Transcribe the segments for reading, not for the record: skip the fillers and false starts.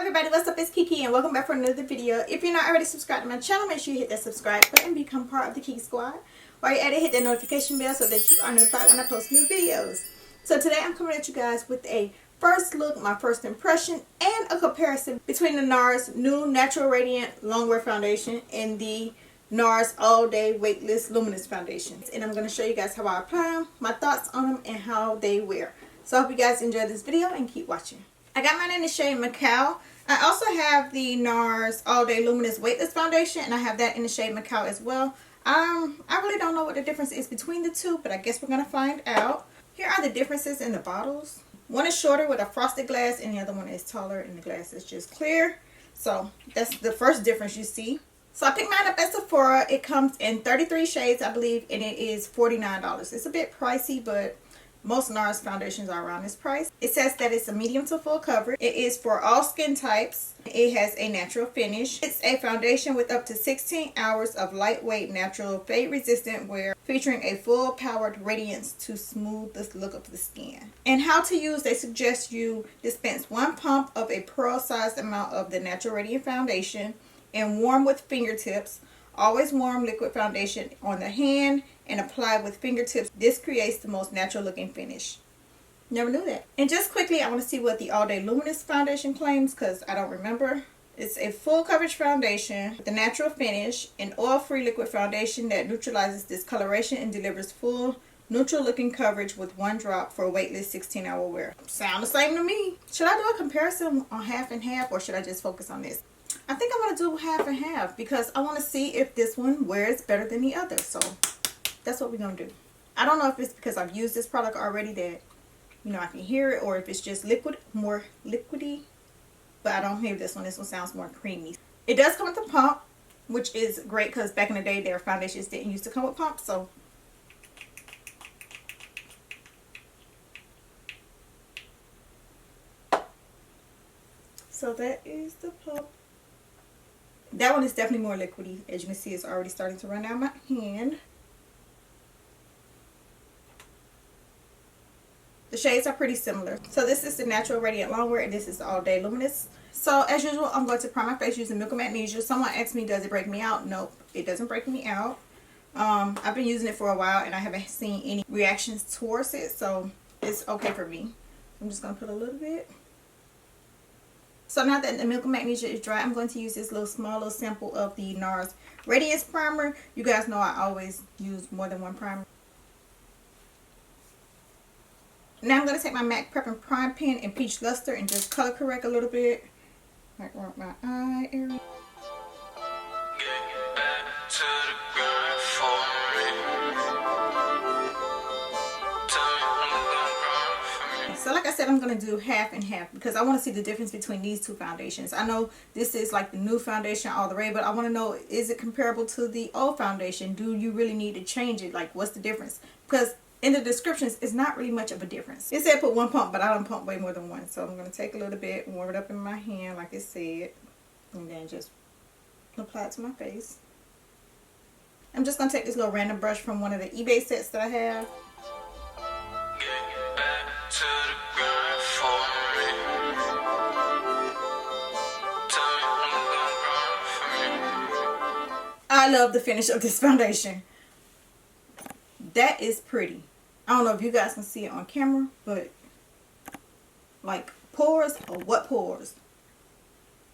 everybody, what's up? It's Kiki and welcome back for another video. If you're not already subscribed to my channel, make sure you hit that subscribe button and become part of the Keek Squad. While you're at it, hit that notification bell so that you are notified when I post new videos. So today I'm coming at you guys with a first look, my first impression, and a comparison between the NARS new Natural Radiant Longwear Foundation and the NARS All Day Weightless Luminous Foundation. And I'm going to show you guys how I apply them, my thoughts on them, and how they wear. So I hope you guys enjoy this video and keep watching. I got mine in the shade Macao. I also have the NARS All Day Luminous Weightless Foundation, and I have that in the shade Macao as well. I really don't know what the difference is between the two, but I guess we're going to find out. Here are the differences in the bottles. One is shorter with a frosted glass, and the other one is taller, and the glass is just clear. So that's the first difference you see. So I picked mine up at Sephora. It comes in 33 shades, I believe, and it is $49. It's a bit pricey, but most NARS foundations are around this price. It says that it's a medium to full coverage. It is for all skin types. It has a natural finish. It's a foundation with up to 16 hours of lightweight, natural, fade-resistant wear, featuring a full-powered radiance to smooth the look of the skin. And how to use, they suggest you dispense 1 pump of a pearl-sized amount of the Natural Radiant Foundation and warm with fingertips. Always warm liquid foundation on the hand and apply with fingertips. This creates the most natural looking finish. Never knew that. And just quickly, I want to see what the All Day Luminous Foundation claims because I don't remember. It's a full coverage foundation with a natural finish, an oil-free liquid foundation that neutralizes discoloration and delivers full neutral looking coverage with 1 drop for weightless 16-hour wear. Sound the same to me. Should I do a comparison on half and half, or should I just focus on this? I think I want to do half and half because I want to see if this one wears better than the other. So that's what we're going to do. I don't know if it's because I've used this product already that, you know, I can hear it, or if it's just liquid, more liquidy. But I don't hear this one. This one sounds more creamy. It does come with a pump, which is great because back in the day their foundations didn't used to come with pumps. So that is the pump. That one is definitely more liquidy. As you can see, it's already starting to run down my hand. The shades are pretty similar. So this is the Natural Radiant Longwear, and this is the All Day Luminous. So as usual, I'm going to prime my face using Milk and Magnesia. Someone asked me, does it break me out? Nope, it doesn't break me out. I've been using it for a while, and I haven't seen any reactions towards it, so it's okay for me. I'm just going to put a little bit. So now that the Milk and Magnesia is dry, I'm going to use this small little sample of the NARS Radiance Primer. You guys know I always use more than one primer. Now I'm going to take my MAC Prep and Prime pen and Peach Luster and just color correct a little bit. Right around my eye area. So like I said, I'm going to do half and half because I want to see the difference between these two foundations. I know this is like the new foundation all the way, but I want to know, is it comparable to the old foundation? Do you really need to change it? Like, what's the difference? Because in the descriptions, it's not really much of a difference. It said put 1 pump, but I don't pump way more than 1. So I'm going to take a little bit, warm it up in my hand like it said, and then just apply it to my face. I'm just going to take this little random brush from one of the eBay sets that I have. I love the finish of this foundation. That is pretty. I don't know if you guys can see it on camera, but like pores or what pores.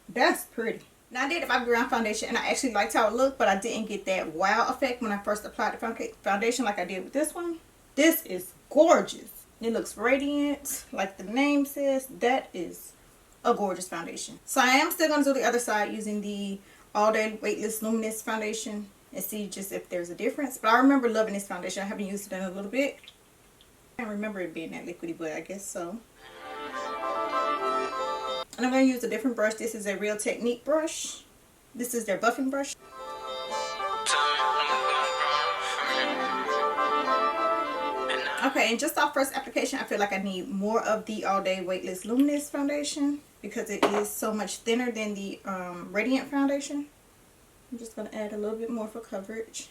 That's pretty. Now I did a background foundation and I actually liked how it looked, but I didn't get that wow effect when I first applied the foundation like I did with this one. This is gorgeous. It looks radiant like the name says. That is a gorgeous foundation. So I am still going to do the other side using the All Day Weightless Luminous Foundation and see just if there's a difference. But I remember loving this foundation. I haven't used it in a little bit. I don't remember it being that liquidy, but I guess so. And I'm going to use a different brush. This is a Real Technique brush. This is their buffing brush. Okay, and just off first application, I feel like I need more of the All Day Weightless Luminous Foundation because it is so much thinner than the Radiant Foundation. I'm just going to add a little bit more for coverage.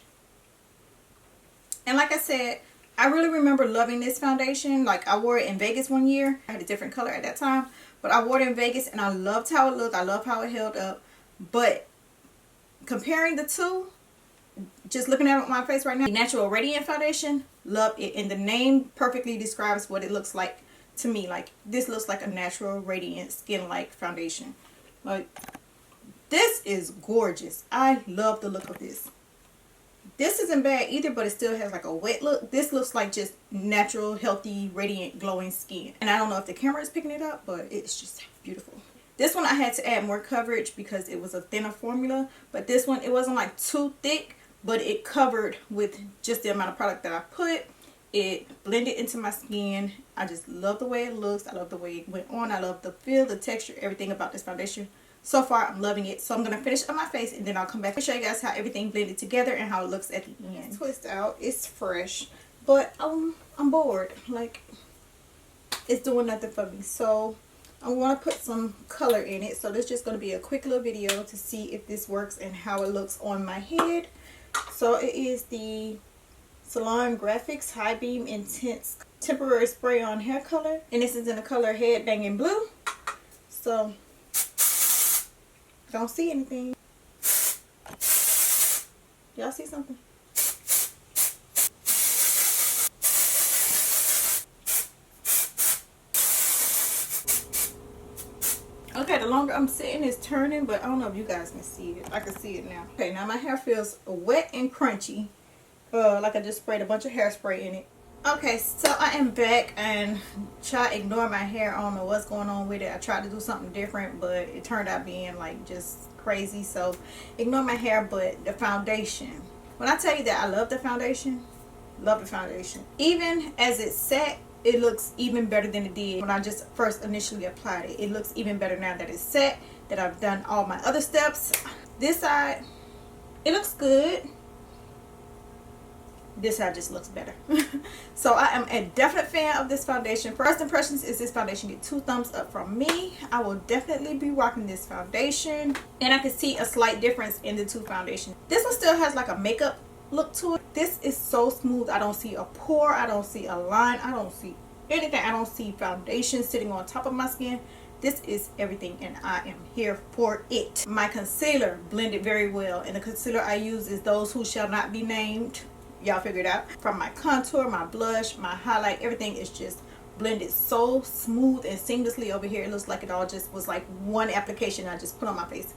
And like I said, I really remember loving this foundation. Like, I wore it in Vegas one year. I had a different color at that time, but I wore it in Vegas and I loved how it looked. I love how it held up. But comparing the two, just looking at it on my face right now, the Natural Radiant Foundation, love it. And the name perfectly describes what it looks like to me. Like, this looks like a natural radiant skin-like foundation. Like, this is gorgeous. I love the look of this. This isn't bad either, but it still has like a wet look. This looks like just natural, healthy, radiant, glowing skin. And I don't know if the camera is picking it up, but it's just beautiful. This one I had to add more coverage because it was a thinner formula. But this one, it wasn't like too thick, but it covered with just the amount of product that I put. It blended into my skin. I just love the way it looks. I love the way it went on. I love the feel, the texture, everything about this foundation. So far, I'm loving it. So I'm going to finish on my face and then I'll come back and show you guys how everything blended together and how it looks at the end. Twist out. It's fresh. But I'm bored. Like, it's doing nothing for me. So I want to put some color in it. So this is just going to be a quick little video to see if this works and how it looks on my head. So it is the Salon Graphics High Beam Intense Temporary Spray On Hair Color. And this is in the color Headbanging Blue. So don't see anything. Y'all see something? Okay, the longer I'm sitting, it's turning, but I don't know if you guys can see it. I can see it now. Okay, now my hair feels wet and crunchy. Like I just sprayed a bunch of hairspray in it. Okay, so I am back and try to ignore my hair. I don't know what's going on with it. I tried to do something different, but it turned out being like just crazy. So ignore my hair. But the foundation, when I tell you that I love the foundation, even as it set, it looks even better than it did when I just first initially applied it. It looks even better now that it's set, that I've done all my other steps. This side, it looks good. This side just looks better. So I am a definite fan of this foundation. First impressions is this foundation get 2 thumbs up from me. I will definitely be rocking this foundation, and I can see a slight difference in the 2 foundations. This one still has like a makeup look to it. This is so smooth. I don't see a pore, I don't see a line, I don't see anything. I don't see foundation sitting on top of my skin. This is everything and I am here for it. My concealer blended very well, and the concealer I use is Those Who Shall Not Be Named. Y'all figured out. From my contour, my blush, my highlight, everything is just blended so smooth and seamlessly over here. It looks like it all just was like one application I just put on my face.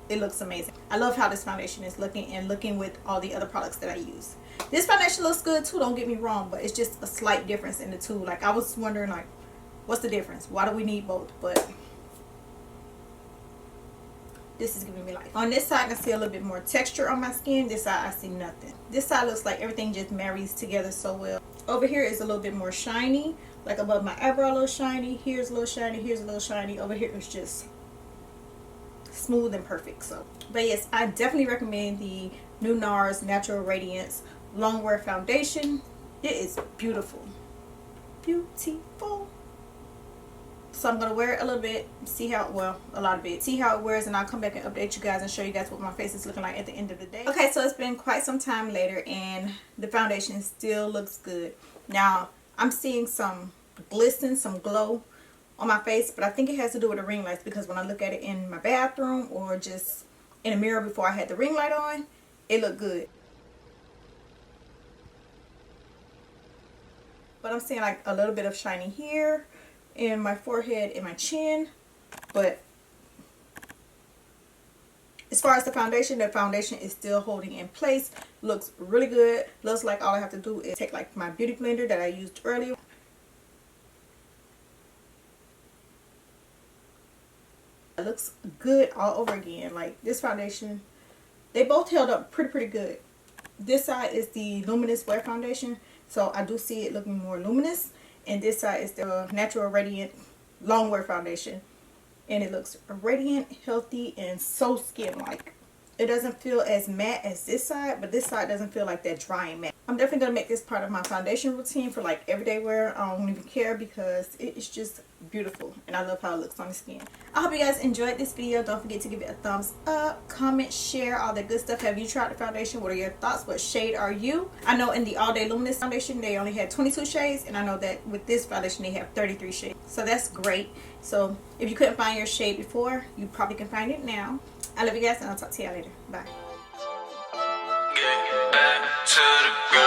It looks amazing. I love how this foundation is looking, and looking with all the other products that I use. This foundation looks good too, don't get me wrong, but it's just a slight difference in the two. Like, I was wondering, like, what's the difference? Why do we need both? But this is giving me life. On this side, I see a little bit more texture on my skin. This side, I see nothing. This side looks like everything just marries together so well. Over here is a little bit more shiny. Like above my eyebrow, a little shiny. Here's a little shiny. Here's a little shiny. Over here is just smooth and perfect. So, but yes, I definitely recommend the new NARS Natural Radiance Longwear Foundation. It is beautiful. Beautiful. So I'm going to wear it a little bit, see how, well, a lot of it, see how it wears, and I'll come back and update you guys and show you guys what my face is looking like at the end of the day. Okay, so it's been quite some time later, and the foundation still looks good. Now, I'm seeing some glisten, some glow on my face, but I think it has to do with the ring lights, because when I look at it in my bathroom or just in a mirror before I had the ring light on, it looked good. But I'm seeing like a little bit of shiny here in my forehead and my chin. But as far as the foundation is still holding in place. Looks really good. Looks like all I have to do is take like my beauty blender that I used earlier. It looks good all over again. Like, this foundation, they both held up pretty good. This side is the Luminous Wear Foundation, so I do see it looking more luminous. And this side is the Natural Radiant Longwear Foundation, and it looks radiant, healthy, and so skin-like. It doesn't feel as matte as this side, but this side doesn't feel like that dry and matte. I'm definitely going to make this part of my foundation routine for like everyday wear. I don't even care because it's just beautiful and I love how it looks on the skin. I hope you guys enjoyed this video. Don't forget to give it a thumbs up, comment, share, all that good stuff. Have you tried the foundation? What are your thoughts? What shade are you? I know in the All Day Luminous Foundation they only had 22 shades, and I know that with this foundation they have 33 shades. So that's great. So if you couldn't find your shade before, you probably can find it now. I love you guys and I'll talk to you later. Bye. Get back to the girl.